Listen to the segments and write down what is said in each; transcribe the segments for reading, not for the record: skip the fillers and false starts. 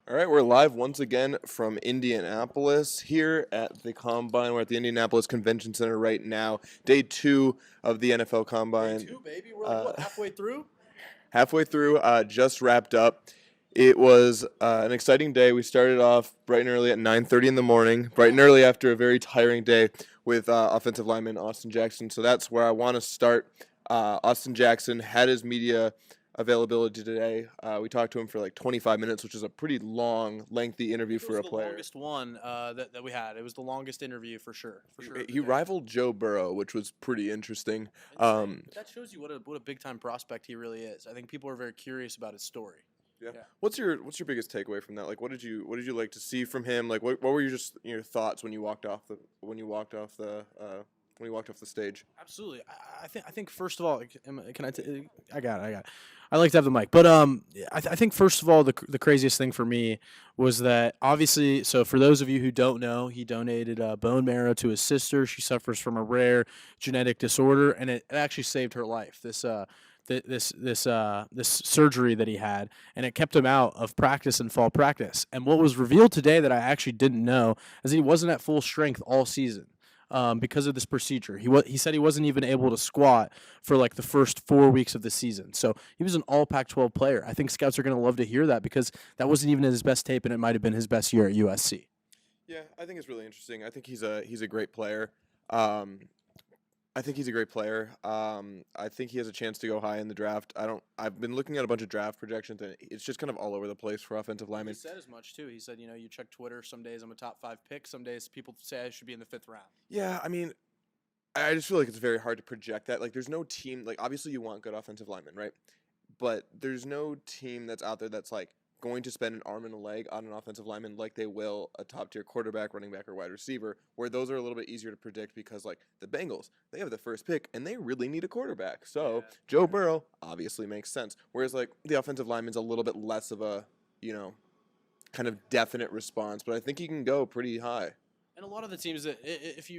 All right, we're live once again from Indianapolis here at the Combine. We're at the Indianapolis Convention Center right now. Day 2 of the NFL Combine. Day 2, baby. We're like, halfway through? Halfway through, just wrapped up. It was an exciting day. We started off bright and early at 9:30 in the morning, bright and early after a very tiring day with offensive lineman Austin Jackson. So that's where I want to start. Austin Jackson had his media availability today. We talked to him for like 25 minutes, which is a pretty long, lengthy interview for a player. It was the longest one that we had. It was the longest interview for sure. He rivaled Joe Burrow, which was pretty interesting. That shows you what a big time prospect he really is. I think people are very curious about his story. Yeah. What's your biggest takeaway from that? Like, what did you like to see from him? Like, what were your thoughts when you walked off the stage? Absolutely. I think first of all, I got it. I like to have the mic, but I think first of all, the craziest thing for me was that obviously. So for those of you who don't know, he donated bone marrow to his sister. She suffers from a rare genetic disorder, and it actually saved her life. This surgery that he had, and it kept him out of practice and fall practice. And what was revealed today that I actually didn't know is he wasn't at full strength all season. Because of this procedure. He said he wasn't even able to squat for like the first 4 weeks of the season. So he was an all Pac-12 player. I think scouts are going to love to hear that because that wasn't even his best tape, and it might have been his best year at USC. Yeah, I think it's really interesting. I think he's a great player. I think he's a great player. I think he has a chance to go high in the draft. I've been looking at a bunch of draft projections, and it's just kind of all over the place for offensive linemen. He said as much too. He said, you check Twitter. Some days I'm a top 5 pick. Some days people say I should be in the 5th round. Yeah, I mean, I just feel like it's very hard to project that. Like, there's no team. Like, obviously, you want good offensive linemen, right? But there's no team that's out there that's like going to spend an arm and a leg on an offensive lineman like they will a top-tier quarterback, running back, or wide receiver, where those are a little bit easier to predict because, like, the Bengals, they have the first pick, and they really need a quarterback. So Joe Burrow obviously makes sense. Whereas, like, the offensive lineman's a little bit less of a, kind of definite response, but I think he can go pretty high. And a lot of the teams that,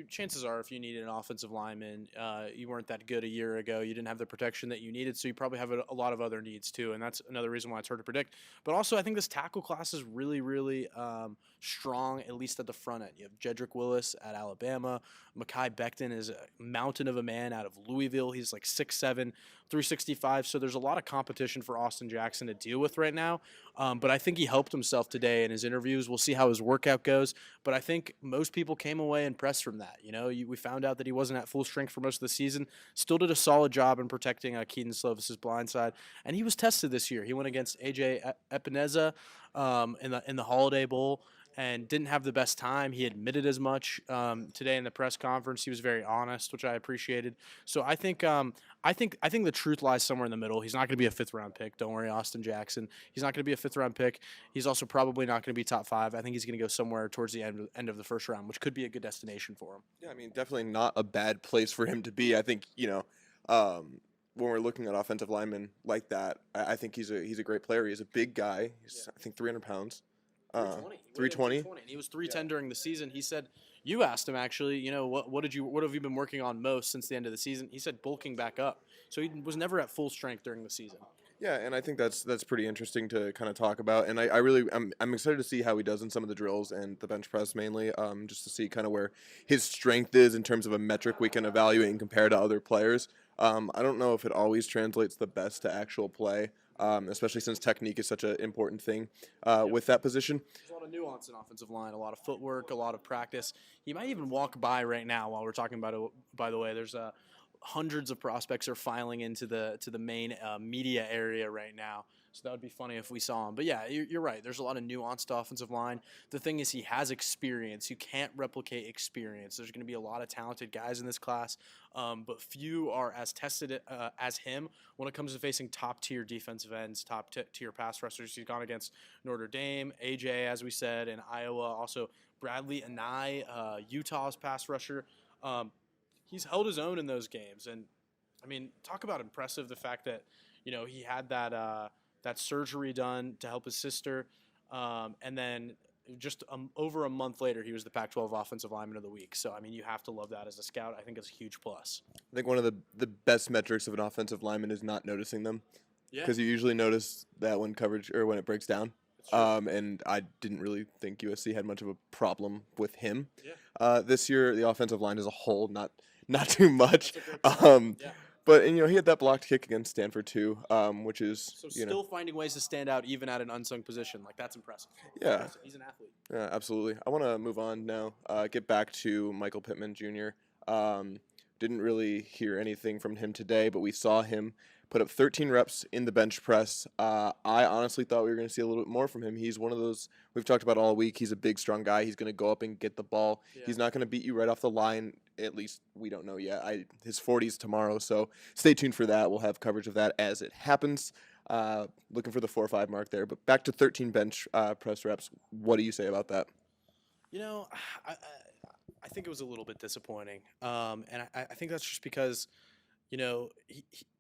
chances are, if you needed an offensive lineman, you weren't that good a year ago. You didn't have the protection that you needed, so you probably have a lot of other needs too. And that's another reason why it's hard to predict. But also, I think this tackle class is really, really strong, at least at the front end. You have Jedrick Willis at Alabama. Mekhi Becton is a mountain of a man out of Louisville. He's like 6'7", 365. So there's a lot of competition for Austin Jackson to deal with right now. But I think he helped himself today in his interviews. We'll see how his workout goes. But I think most people came away impressed from that. We found out that he wasn't at full strength for most of the season. Still did a solid job in protecting Keaton Slovis's blind side, and he was tested this year. He went against Aj Epineza in the Holiday Bowl and didn't have the best time. He admitted as much today in the press conference. He was very honest, which I appreciated. So I think the truth lies somewhere in the middle. He's not going to be a 5th round pick. Don't worry, Austin Jackson. He's not going to be a 5th round pick. He's also probably not going to be top 5. I think he's going to go somewhere towards the end of the 1st round, which could be a good destination for him. Yeah, I mean, definitely not a bad place for him to be. I think when we're looking at offensive linemen like that, I think he's a great player. He's a big guy. He's I think 300 pounds. 320. He was 310 during the season. He said, you asked him actually, what have you been working on most since the end of the season? He said bulking back up. So he was never at full strength during the season. Yeah, and I think that's pretty interesting to kind of talk about. And I'm excited to see how he does in some of the drills and the bench press mainly, just to see kind of where his strength is in terms of a metric we can evaluate and compare to other players. I don't know if it always translates the best to actual play. Especially since technique is such an important thing with that position. There's a lot of nuance in offensive line, a lot of footwork, a lot of practice. He might even walk by right now while we're talking about it. By the way, there's hundreds of prospects are filing into the main media area right now. So that would be funny if we saw him. But yeah, you're right. There's a lot of nuanced offensive line. The thing is, he has experience. You can't replicate experience. There's going to be a lot of talented guys in this class, but few are as tested as him when it comes to facing top-tier defensive ends, top-tier pass rushers. He's gone against Notre Dame, AJ, as we said, and Iowa. Also, Bradley Anai, Utah's pass rusher. He's held his own in those games. And, I mean, talk about impressive, the fact that, he had that surgery done to help his sister, and then just over a month later, he was the Pac-12 Offensive Lineman of the Week. So, I mean, you have to love that as a scout. I think it's a huge plus. I think one of the best metrics of an offensive lineman is not noticing them. Yeah. Because you usually notice that when coverage or when it breaks down. It's true. And I didn't really think USC had much of a problem with him. Yeah. This year, the offensive line as a whole, not too much. That's a great point. Um, Yeah. but and he had that blocked kick against Stanford too, which is So still finding ways to stand out even at an unsung position, like that's impressive. Yeah. He's an athlete. Yeah, absolutely. I want to move on now. Get back to Michael Pittman Jr. Didn't really hear anything from him today, but we saw him put up 13 reps in the bench press. I honestly thought we were going to see a little bit more from him. He's one of those we've talked about all week. He's a big, strong guy. He's going to go up and get the ball. Yeah. He's not going to beat you right off the line. At least we don't know yet. His 40's tomorrow, so stay tuned for that. We'll have coverage of that as it happens. Looking for the 4-5 mark there. But back to 13 bench press reps. What do you say about that? I think it was a little bit disappointing, and I think that's just because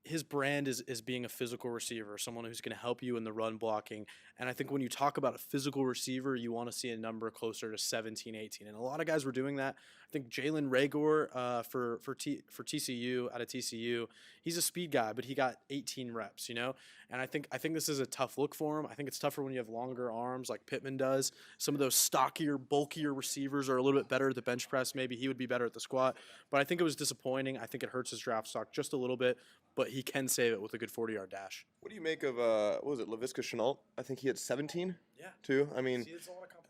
his brand is being a physical receiver, someone who's going to help you in the run blocking. And I think when you talk about a physical receiver, you want to see a number closer to 17, 18. And a lot of guys were doing that. I think Jalen Rager for TCU, out of TCU, he's a speed guy, but he got 18 reps, And I think this is a tough look for him. I think it's tougher when you have longer arms like Pittman does. Some of those stockier, bulkier receivers are a little bit better at the bench press. Maybe he would be better at the squat. But I think it was disappointing. I think it hurts his draft stock just a little bit, but he can save it with a good 40-yard dash. What do you make of what was it, Laviska Shenault? I think he had 17. Yeah. Too. I mean,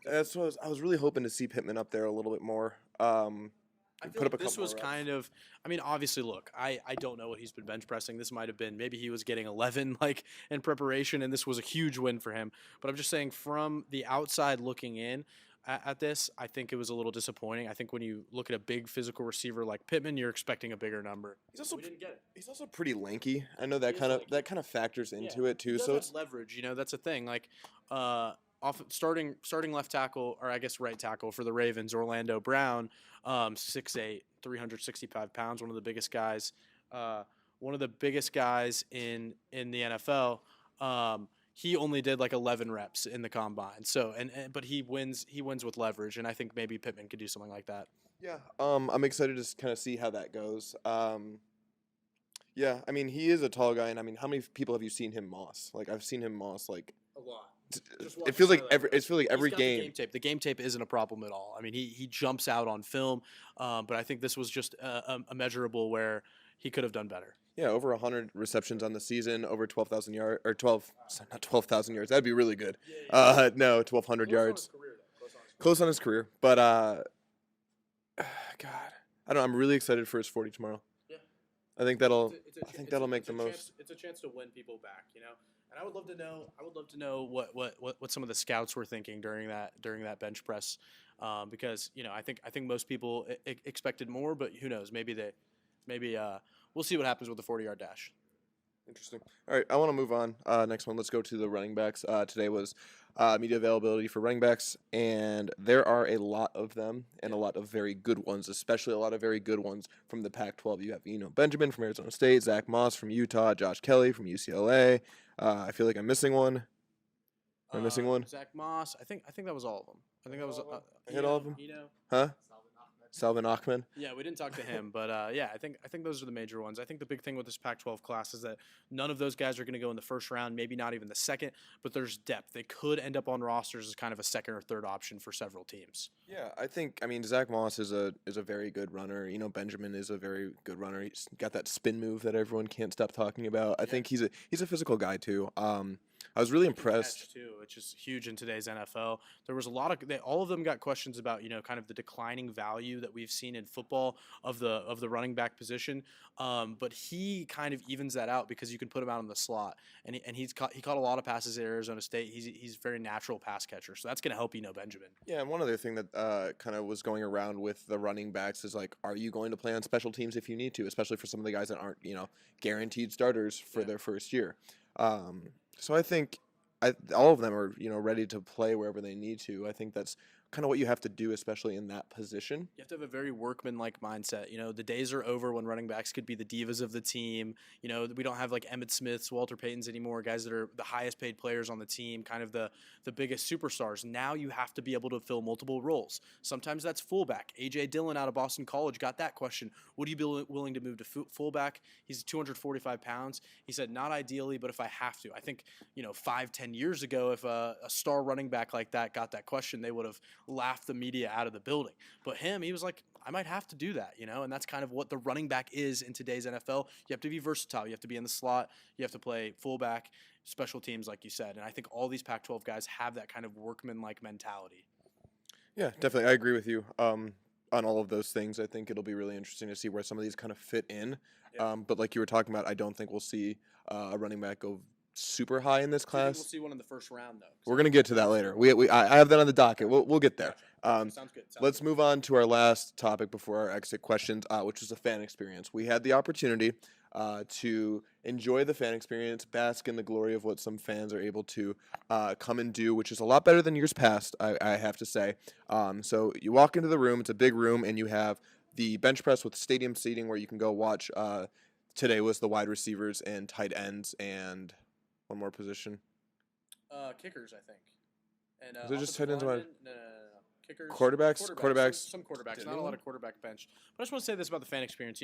that's what I was really hoping to see Pittman up there a little bit more. I feel like this was kind of. I mean, obviously, look, I don't know what he's been bench pressing. This might have been maybe he was getting 11 in preparation, and this was a huge win for him. But I'm just saying, from the outside looking in at this, I think it was a little disappointing. I think when you look at a big physical receiver like Pittman, you're expecting a bigger number. We didn't get it. He's also pretty lanky. I know that kind of factors into it too. So it's leverage. That's a thing. Starting left tackle, or I guess right tackle for the Ravens, Orlando Brown, 6'8", 365 pounds, one of the biggest guys in the NFL. He only did 11 reps in the combine. So but he wins with leverage, and I think maybe Pittman could do something like that. Yeah. I'm excited to kind of see how that goes. Yeah, I mean, he is a tall guy, and I mean, how many people have you seen him moss? I've seen him moss a lot. It feels like every game. The game tape isn't a problem at all. I mean, he jumps out on film, but I think this was just a measurable where he could have done better. Yeah, over 100 receptions on the season, over 12,000 yards, or not 12,000 yards. That'd be really good. No, 1,200 yards. Close on his career, but God, I don't know. I'm really excited for his 40 tomorrow. Yeah, I think that'll make the most. It's a chance to win people back, And I would love to know what some of the scouts were thinking during that bench press, because I think most people expected more, but who knows? Maybe we'll see what happens with the 40-yard dash. Interesting. All right, I want to move on. Next one, let's go to the running backs. Today was media availability for running backs, and there are a lot of them, and a lot of very good ones, especially a lot of very good ones from the Pac-12. You have Benjamin from Arizona State, Zach Moss from Utah, Josh Kelly from UCLA. I feel like I'm missing one. Am I missing one? Zach Moss. I think that was all of them. I think that was. I hit all of them. Huh? Salvin Ahmed. Yeah, we didn't talk to him, but I think those are the major ones. I think the big thing with this Pac-12 class is that none of those guys are going to go in the first round, maybe not even the second, but there's depth. They could end up on rosters as kind of a second or third option for several teams. Yeah, I mean Zach Moss is a very good runner. Benjamin is a very good runner. He's got that spin move that everyone can't stop talking about. I think he's a physical guy too. I was really impressed too, which is huge in today's NFL. There was a lot of all of them got questions about kind of the declining value that we've seen in football of the running back position. But he kind of evens that out because you can put him out in the slot, and he caught a lot of passes at Arizona State. He's a very natural pass catcher, so that's going to help Benjamin. Yeah, and one other thing that kind of was going around with the running backs is are you going to play on special teams if you need to, especially for some of the guys that aren't guaranteed starters for their first year. So I think all of them are ready to play wherever they need to. I think that's kind of what you have to do, especially in that position. You have to have a very workman-like mindset. You know, the days are over when running backs could be the divas of the team. You know, we don't have like Emmitt Smiths, Walter Paytons anymore, guys that are the highest paid players on the team, kind of the biggest superstars. Now you have to be able to fill multiple roles. Sometimes that's fullback. AJ Dylan out of Boston College got that question. Would you be willing to move to fullback? He's 245 pounds. He said, not ideally, but if I have to. I think, 5-10 years ago, if a star running back like that got that question, they would have laughed the media out of the building. But he was like, I might have to do that, and that's kind of what the running back is in today's NFL. You have to be versatile. You have to be in the slot. You have to play fullback, special teams, like you said. And I think all these Pac-12 guys have that kind of workman-like mentality. Yeah, definitely. I agree with you on all of those things. I think it'll be really interesting to see where some of these kind of fit in. Yeah. But like you were talking about, I don't think we'll see a running back go super high in this I think class. we'll see one in the first round, though. We're going to get to that later. I have that on the docket. We'll get there. Sounds good. Let's move on to our last topic before our exit questions, which is the fan experience. We had the opportunity to enjoy the fan experience, bask in the glory of what some fans are able to come and do, which is a lot better than years past, I have to say. So you walk into the room, it's a big room, and you have the bench press with stadium seating where you can go watch. Today was the wide receivers and tight ends and one more position. Kickers, I think. And is it just tight ends? No. Kickers. Quarterbacks. Some quarterbacks. Did Not a lot of quarterback bench. But I just want to say this about the fan experience.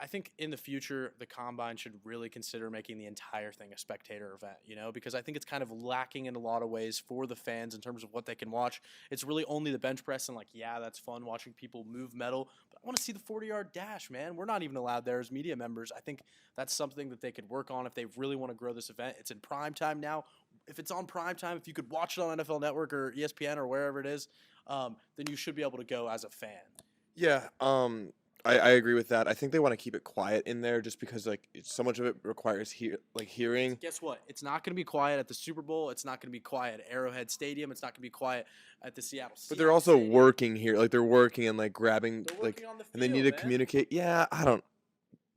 I think in the future, the Combine should really consider making the entire thing a spectator event, because I think it's kind of lacking in a lot of ways for the fans in terms of what they can watch. It's really only the bench press, and that's fun watching people move metal. But I want to see the 40-yard dash, man. We're not even allowed there as media members. I think that's something that they could work on if they really want to grow this event. It's in prime time now. If it's on prime time, if you could watch it on NFL Network or ESPN or wherever it is, then you should be able to go as a fan. Yeah, I agree with that. I think they want to keep it quiet in there just because so much of it requires hearing. Guess what? It's not going to be quiet at the Super Bowl. It's not going to be quiet at Arrowhead Stadium. It's not going to be quiet at the Seattle. But they're also working here. They're working and grabbing on the field, and they need to communicate. Yeah, I don't.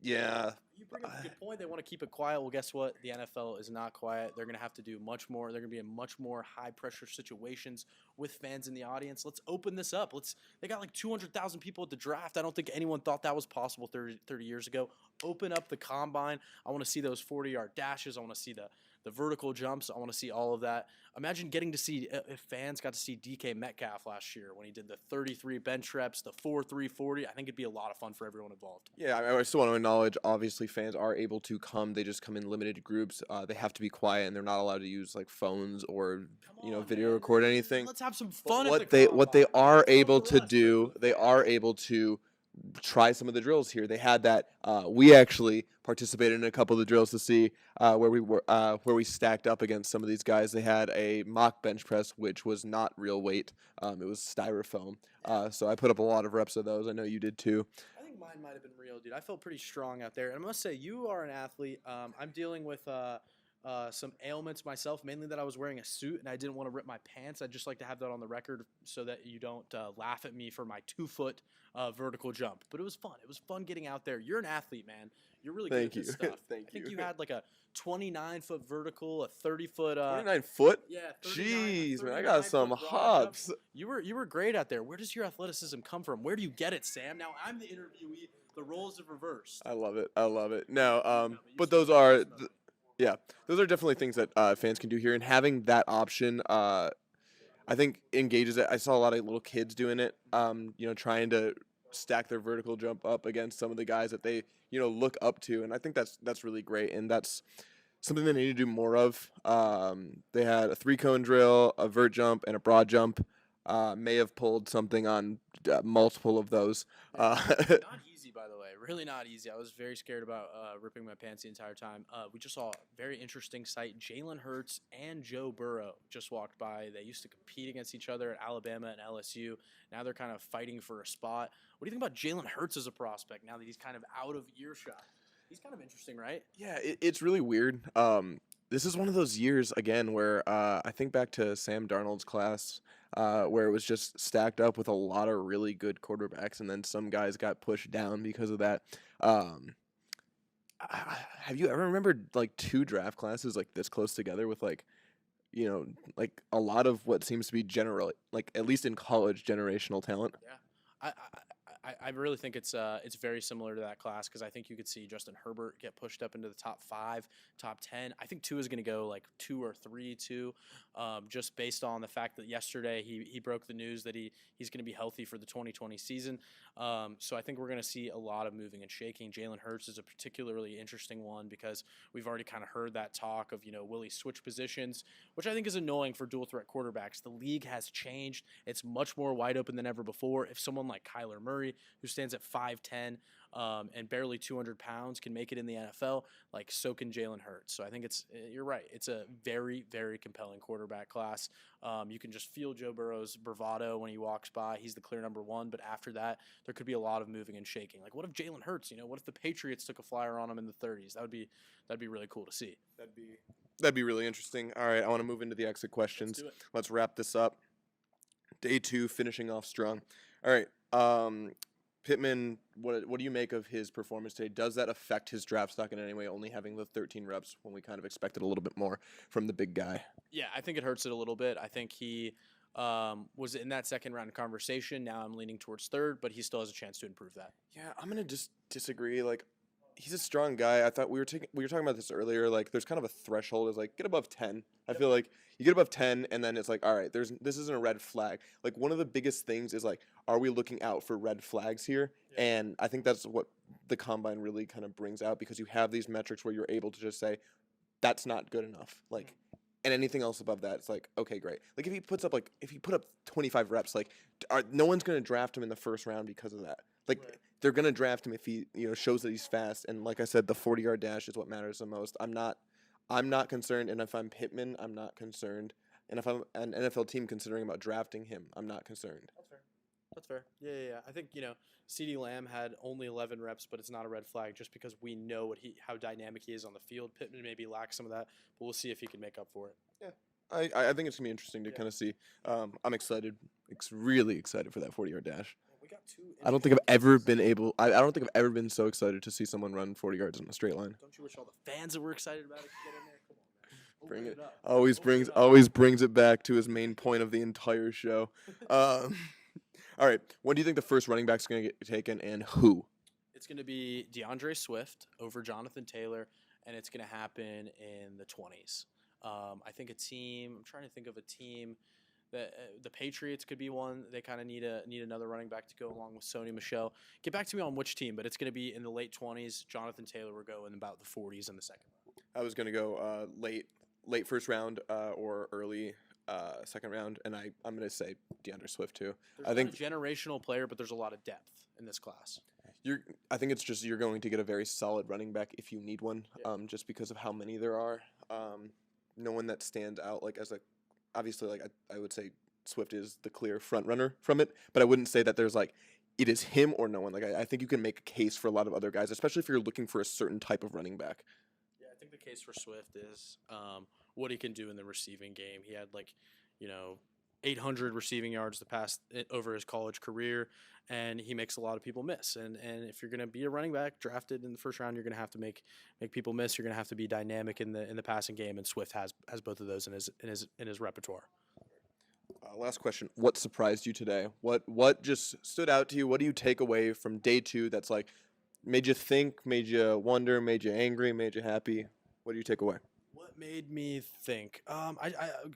Yeah. You bring up a good point. They want to keep it quiet. Well, guess what? The NFL is not quiet. They're going to have to do much more. They're going to be in much more high-pressure situations with fans in the audience. Let's open this up. They got 200,000 people at the draft. I don't think anyone thought that was possible 30 years ago. Open up the Combine. I want to see those 40-yard dashes. I want to see the vertical jumps. I want to see all of that. Imagine getting to see, if fans got to see DK Metcalf last year when he did the 33 bench reps, the 4-3-40. I think it'd be a lot of fun for everyone involved. Yeah, I still want to acknowledge, obviously, fans are able to come. They just come in limited groups. They have to be quiet, and they're not allowed to use phones or video record anything. Let's have some fun. What they are able to do, they are able to try some of the drills here. They had that. We actually participated in a couple of the drills to see where we stacked up against some of these guys. They had a mock bench press, which was not real weight. It was styrofoam. So I put up a lot of reps of those. I know you did too. I think mine might have been real, dude. I felt pretty strong out there. And I must say, you are an athlete. I'm dealing with some ailments myself, mainly that I was wearing a suit and I didn't want to rip my pants. I'd just like to have that on the record so that you don't laugh at me for my 2-foot vertical jump. But it was fun. It was fun getting out there. You're an athlete, man. You're really good at this stuff. Thank you. I think you had a 29-foot vertical, a 30-foot. 29 foot? Yeah. Jeez, man, I got some hops. You were great out there. Where does your athleticism come from? Where do you get it, Sam? Now I'm the interviewee. The roles have reversed. I love it. No, but those are. Yeah, those are definitely things that fans can do here, and having that option, I think engages it. I saw a lot of little kids doing it, trying to stack their vertical jump up against some of the guys that they, look up to, and I think that's really great, and that's something they need to do more of. They had a 3-cone drill, a vert jump, and a broad jump. May have pulled something on multiple of those. Not easy, by the way. Really not easy. I was very scared about ripping my pants the entire time. We just saw a very interesting sight. Jalen Hurts and Joe Burrow just walked by. They used to compete against each other at Alabama and LSU. Now they're kind of fighting for a spot. What do you think about Jalen Hurts as a prospect now that he's kind of out of earshot? He's kind of interesting, right? Yeah, it's really weird. This is one of those years, again, where I think back to Sam Darnold's class, where it was just stacked up with a lot of really good quarterbacks, and then some guys got pushed down because of that. Have you ever remembered 2 draft classes this close together with like a lot of what seems to be general, like at least in college, generational talent. Yeah, I really think it's very similar to that class because I think you could see Justin Herbert get pushed up into the top 5, top 10. I think Tua is going to go like 2 or 3 too, just based on the fact that yesterday he broke the news that he's going to be healthy for the 2020 season. So I think we're going to see a lot of moving and shaking. Jalen Hurts is a particularly interesting one because we've already kind of heard that talk of will he switch positions, which I think is annoying for dual threat quarterbacks. The league has changed. It's much more wide open than ever before. If someone like Kyler Murray, who stands at 5'10", and barely 200 pounds, can make it in the NFL, like so can Jalen Hurts. So I think you're right. It's a very, very compelling quarterback class. You can just feel Joe Burrow's bravado when he walks by. He's the clear number 1, but after that, there could be a lot of moving and shaking. Like, what if Jalen Hurts? What if the Patriots took a flyer on him in the 30s? That'd be really cool to see. That'd be really interesting. All right, I want to move into the exit questions. Let's do it. Let's wrap this up. Day 2, finishing off strong. All right, Pittman, what do you make of his performance today? Does that affect his draft stock in any way, only having the 13 reps when we kind of expected a little bit more from the big guy? Yeah, I think it hurts it a little bit. I think he was in that second round conversation. Now I'm leaning towards third, but he still has a chance to improve that. Yeah, I'm gonna just disagree. Like, he's a strong guy. I thought we were talking about this earlier. Like, there's kind of a threshold. Is like get above 10. I feel like you get above 10, and then it's like, all right, this isn't a red flag. Like, one of the biggest things is like, are we looking out for red flags here? Yeah. And I think that's what the combine really kind of brings out, because you have these metrics where you're able to just say, that's not good enough. Like, and anything else above that, it's like, okay, great. Like, if he put up 25 reps, like, no one's gonna draft him in the first round because of that. Like, Right. They're gonna draft him if he shows that he's fast. And like I said, the 40-yard dash is what matters the most. I'm not concerned, and if I'm Pittman, I'm not concerned. And if I'm an NFL team considering about drafting him, I'm not concerned. That's fair. Yeah. I think CeeDee Lamb had only 11 reps, but it's not a red flag just because we know how dynamic he is on the field. Pittman maybe lacks some of that, but we'll see if he can make up for it. Yeah. I think it's gonna be interesting to kind of see. I'm excited, really excited for that 40-yard dash. We got 2. I don't think I've ever been able. I don't think I've ever been so excited to see someone run 40 yards in a straight line. Don't you wish all the fans that were excited about it could get in there? Come on, man. Bring it. up. Always brings it back to his main point of the entire show. All right. When do you think the first running back's going to get taken, and who? It's going to be DeAndre Swift over Jonathan Taylor, and it's going to happen in the 20s. I think I'm trying to think of a team that the Patriots could be one. They kind of need another running back to go along with Sony Michel. Get back to me on which team, but it's going to be in the late 20s. Jonathan Taylor will go in about the 40s in the second round. I was going to go late first round or early second round, and I'm going to say DeAndre Swift too. I think a generational player, but there's a lot of depth in this class. I think it's just you're going to get a very solid running back if you need one, just because of how many there are. No one that stands out obviously, like I would say Swift is the clear front runner from it, but I wouldn't say that there's like it is him or no one. Like I think you can make a case for a lot of other guys, especially if you're looking for a certain type of running back. Yeah, I think the case for Swift is what he can do in the receiving game. He had 800 receiving yards over his college career, and he makes a lot of people miss. And if you're going to be a running back drafted in the first round, you're going to have to make people miss. You're going to have to be dynamic in the passing game, and Swift has both of those in his repertoire. Last question: what surprised you today? What just stood out to you? What do you take away from day 2 that's like made you think, made you wonder, made you angry, made you happy? What do you take away? What made me think? I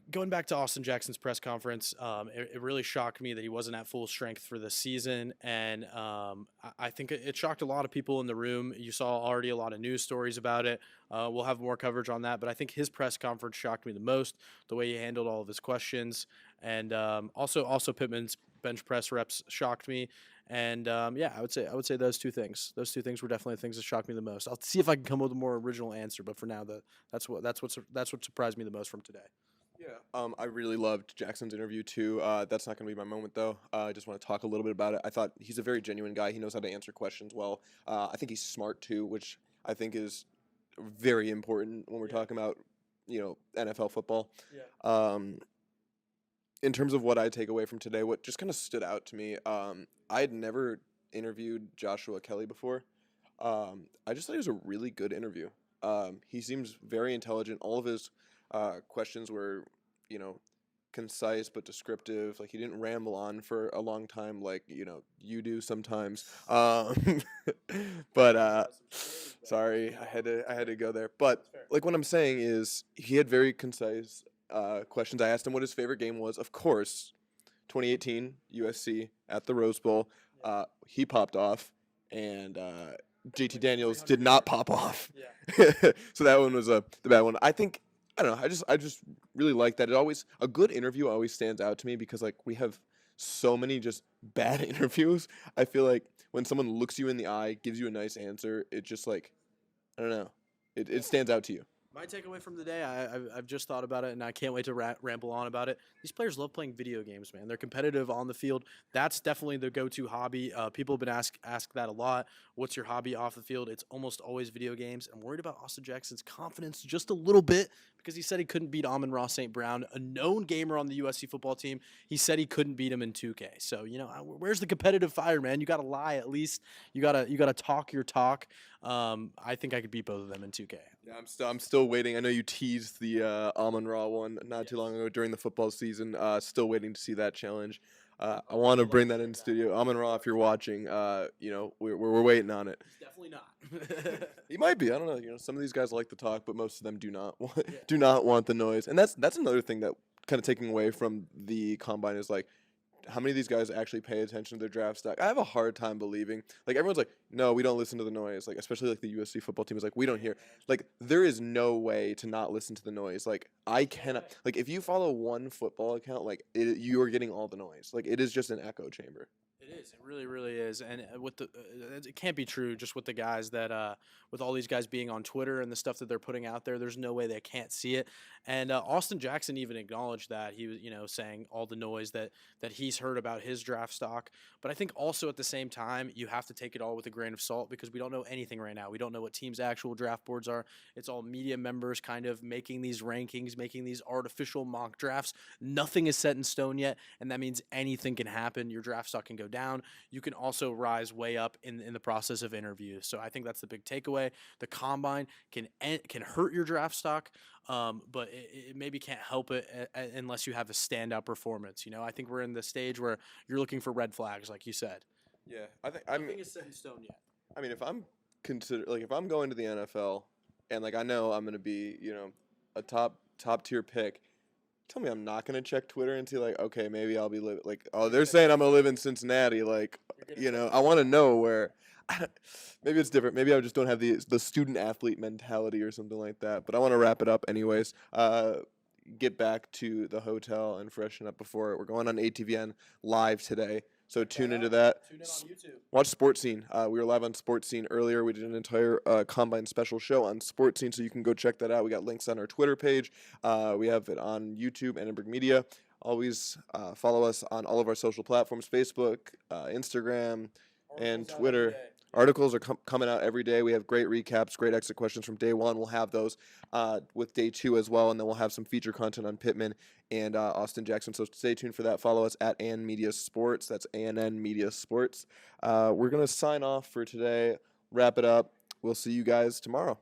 going back to Austin Jackson's press conference, it really shocked me that he wasn't at full strength for the season, and I think it shocked a lot of people in the room. You saw already a lot of news stories about it. We'll have more coverage on that, but I think his press conference shocked me the most, the way he handled all of his questions, and also Pittman's bench press reps shocked me. And I would say those two things. Those two things were definitely the things that shocked me the most. I'll see if I can come up with a more original answer, but for now, that's what surprised me the most from today. Yeah. I really loved Jackson's interview too. That's not going to be my moment though. I just want to talk a little bit about it. I thought he's a very genuine guy. He knows how to answer questions well. I think he's smart too, which I think is very important when we're talking about NFL football. Yeah. In terms of what I take away from today, what just kind of stood out to me, I had never interviewed Joshua Kelly before. I just thought it was a really good interview. He seems very intelligent. All of his questions were you know, concise but descriptive. Like he didn't ramble on for a long time, like you do sometimes. But sorry, I had to go there. But like what I'm saying is, he had very concise questions. I asked him what his favorite game was. Of course, 2018 USC at the Rose Bowl. He popped off, and JT Daniels did not pop off. So that one was the bad one. I don't know. I just really like that. A good interview always stands out to me because like we have so many just bad interviews. I feel like when someone looks you in the eye, gives you a nice answer, it just like, I don't know. It stands out to you. My takeaway from the day, I've just thought about it, and I can't wait to ramble on about it. These players love playing video games, man. They're competitive on the field. That's definitely their go-to hobby. People have been asked that a lot. What's your hobby off the field? It's almost always video games. I'm worried about Austin Jackson's confidence just a little bit because he said he couldn't beat Amon-Ra St. Brown, a known gamer on the USC football team. He said he couldn't beat him in 2K. So where's the competitive fire, man? You got to lie at least. You gotta talk your talk. I think I could beat both of them in 2K. Yeah, I'm still waiting. I know you teased the Amon-Ra one not too long ago during the football season. Still waiting to see that challenge. I want to bring that in studio. Amon-Ra, if you're watching, we're waiting on it. He's definitely not. He might be. I don't know. Some of these guys like to talk, but most of them do not do not want the noise. And that's another thing that kind of taking away from the combine is like, how many of these guys actually pay attention to their draft stock? I have a hard time believing. Like everyone's like, no, we don't listen to the noise. Like especially like the USC football team is like, we don't hear. Like there is no way to not listen to the noise. Like I cannot. Like if you follow one football account, like you are getting all the noise. Like it is just an echo chamber. It is. It really, really is. And it can't be true just with the guys that, with all these guys being on Twitter and the stuff that they're putting out there, there's no way they can't see it. And Austin Jackson even acknowledged that. He was, saying all the noise that he's heard about his draft stock. But I think also at the same time, you have to take it all with a grain of salt because we don't know anything right now. We don't know what teams' actual draft boards are. It's all media members kind of making these rankings, making these artificial mock drafts. Nothing is set in stone yet, and that means anything can happen. Your draft stock can go down. You can also rise way up in the process of interviews. So I think that's the big takeaway. The combine can hurt your draft stock, but it maybe can't help it unless you have a standout performance. I think we're in the stage where you're looking for red flags, like you said. Yeah, nothing is set in stone yet. I mean, if I'm going to the NFL and like I know I'm gonna be a top tier pick. Tell me I'm not going to check Twitter and see, like, okay, maybe I'll be like, oh, they're saying I'm going to live in Cincinnati. Like, I want to know where. Maybe it's different. Maybe I just don't have the student athlete mentality or something like that. But I want to wrap it up anyways. Get back to the hotel and freshen up before we're going on ATVN live today. So tune into that. Tune in on YouTube. Watch Sports Scene. We were live on Sports Scene earlier. We did an entire combine special show on Sports Scene, so you can go check that out. We got links on our Twitter page. We have it on YouTube, Annenberg Media. Always follow us on all of our social platforms, Facebook, Instagram, and Twitter. Articles are coming out every day. We have great recaps, great exit questions from day one. We'll have those with day two as well, and then we'll have some feature content on Pittman and Austin Jackson. So stay tuned for that. Follow us at ANN Media Sports. That's ANN Media Sports. We're going to sign off for today, wrap it up. We'll see you guys tomorrow.